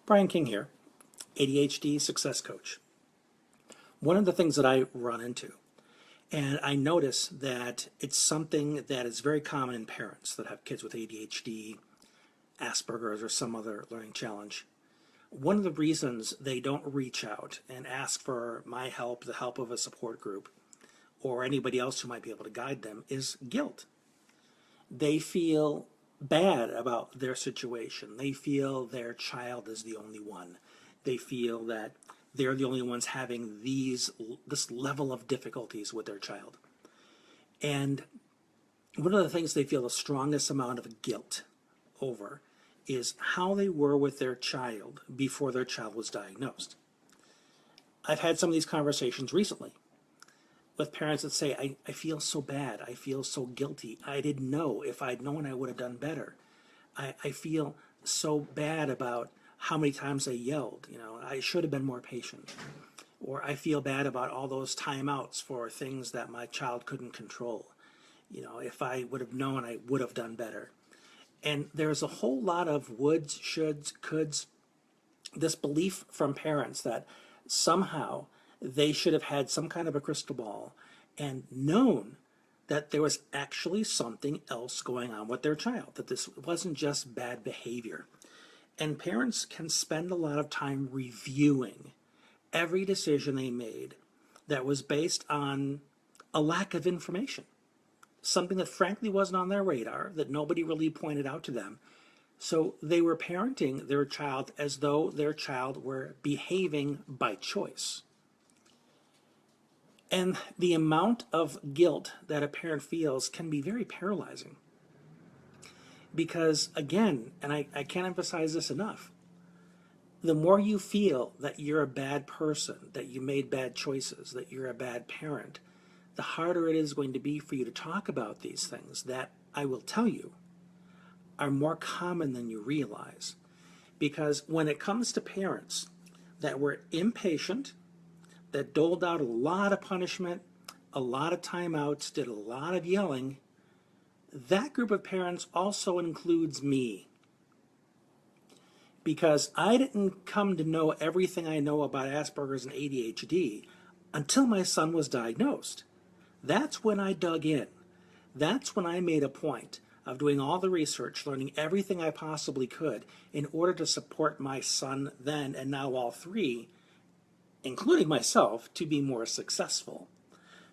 Brian King here, ADHD success coach. One of the things that I run into, and I notice that it's something that is very common in parents that have kids with ADHD, Asperger's, or some other learning challenge. One of the reasons they don't reach out and ask for my help, the help of a support group, or anybody else who might be able to guide them is guilt. They feel bad about their situation. They feel their child is the only one. They feel that they're the only ones having this level of difficulties with their child. And one of the things they feel the strongest amount of guilt over is how they were with their child before their child was diagnosed. I've had some of these conversations recently with parents that say, I feel so bad, I feel so guilty, I didn't know. If I'd known, I would have done better. I feel so bad about how many times I yelled, I should have been more patient. Or I feel bad about all those timeouts for things that my child couldn't control. If I would have known, I would have done better. And there's a whole lot of woulds, shoulds, coulds, this belief from parents that somehow they should have had some kind of a crystal ball and known that there was actually something else going on with their child, that this wasn't just bad behavior. And parents can spend a lot of time reviewing every decision they made that was based on a lack of information, something that frankly wasn't on their radar, that nobody really pointed out to them. So they were parenting their child as though their child were behaving by choice. And the amount of guilt that a parent feels can be very paralyzing. Because again, and I can't emphasize this enough, the more you feel that you're a bad person, that you made bad choices, that you're a bad parent, the harder it is going to be for you to talk about these things that, I will tell you, are more common than you realize. Because when it comes to parents that were impatient, that doled out a lot of punishment, a lot of timeouts, did a lot of yelling, that group of parents also includes me. Because I didn't come to know everything I know about Asperger's and ADHD until my son was diagnosed. That's when I dug in. That's when I made a point of doing all the research, learning everything I possibly could in order to support my son then and now all three, including myself, to be more successful.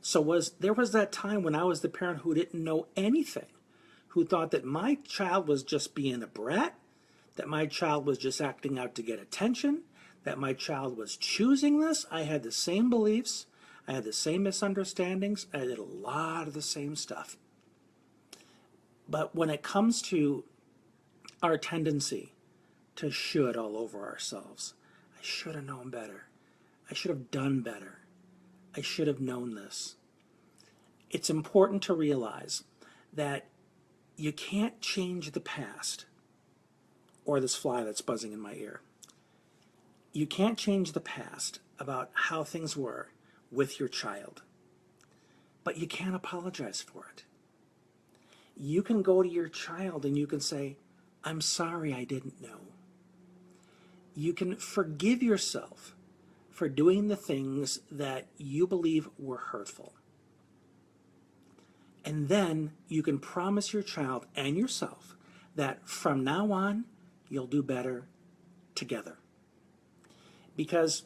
So there was that time when I was the parent who didn't know anything, who thought that my child was just being a brat, that my child was just acting out to get attention, that my child was choosing this. I had the same beliefs, I had the same misunderstandings, I did a lot of the same stuff. But when it comes to our tendency to should all over ourselves, I should have known better. I should have done better. I should have known this. It's important to realize that you can't change the past, or this fly that's buzzing in my ear. You can't change the past about how things were with your child, but you can't apologize for it. You can go to your child and you can say, I'm sorry I didn't know. You can forgive yourself for doing the things that you believe were hurtful. And then you can promise your child and yourself that from now on, you'll do better together. Because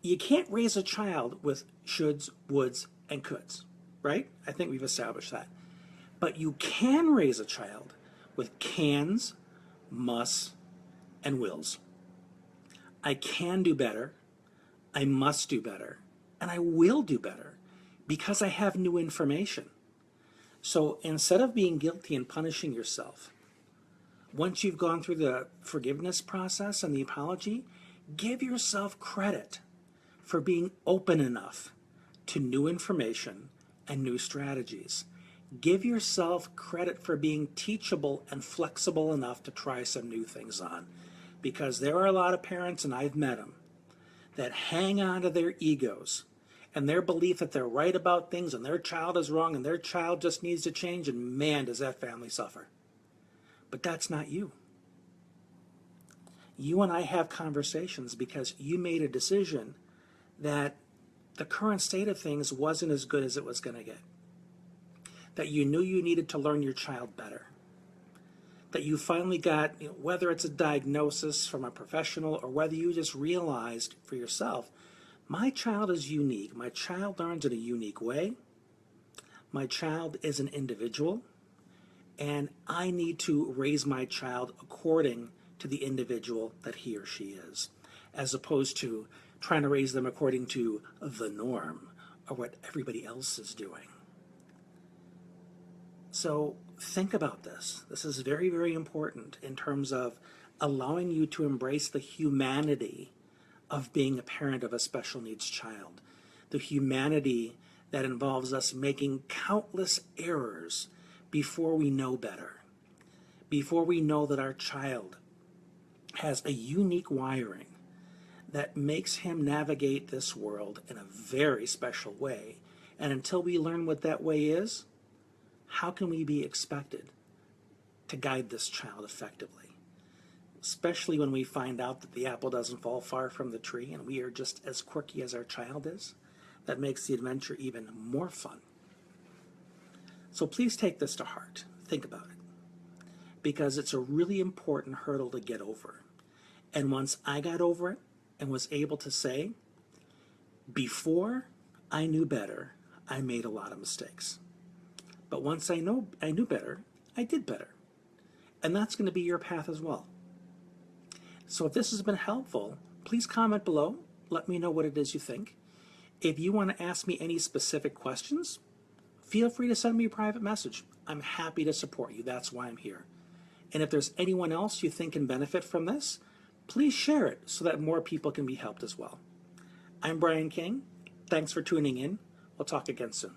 you can't raise a child with shoulds, woulds, and coulds, right? I think we've established that. But you can raise a child with cans, musts, and wills. I can do better. I must do better, and I will do better because I have new information. So instead of being guilty and punishing yourself, once you've gone through the forgiveness process and the apology, give yourself credit for being open enough to new information and new strategies. Give yourself credit for being teachable and flexible enough to try some new things on, because there are a lot of parents, and I've met them, that hang on to their egos and their belief that they're right about things and their child is wrong and their child just needs to change, and man, does that family suffer. But that's not you. You and I have conversations because you made a decision that the current state of things wasn't as good as it was going to get. That you knew you needed to learn your child better. That you finally got, whether it's a diagnosis from a professional or whether you just realized for yourself, my child is unique. My child learns in a unique way. My child is an individual, and I need to raise my child according to the individual that he or she is, as opposed to trying to raise them according to the norm or what everybody else is doing. So think about this. This is very, very important in terms of allowing you to embrace the humanity of being a parent of a special needs child, the humanity that involves us making countless errors before we know better, before we know that our child has a unique wiring that makes him navigate this world in a very special way. And until we learn what that way is, how can we be expected to guide this child effectively? Especially when we find out that the apple doesn't fall far from the tree and we are just as quirky as our child is. That makes the adventure even more fun. So please take this to heart. Think about it. Because it's a really important hurdle to get over. And once I got over it and was able to say, before I knew better, I made a lot of mistakes. But once I knew better, I did better. And that's going to be your path as well. So if this has been helpful, please comment below. Let me know what it is you think. If you want to ask me any specific questions, feel free to send me a private message. I'm happy to support you. That's why I'm here. And if there's anyone else you think can benefit from this, please share it so that more people can be helped as well. I'm Brian King. Thanks for tuning in. We'll talk again soon.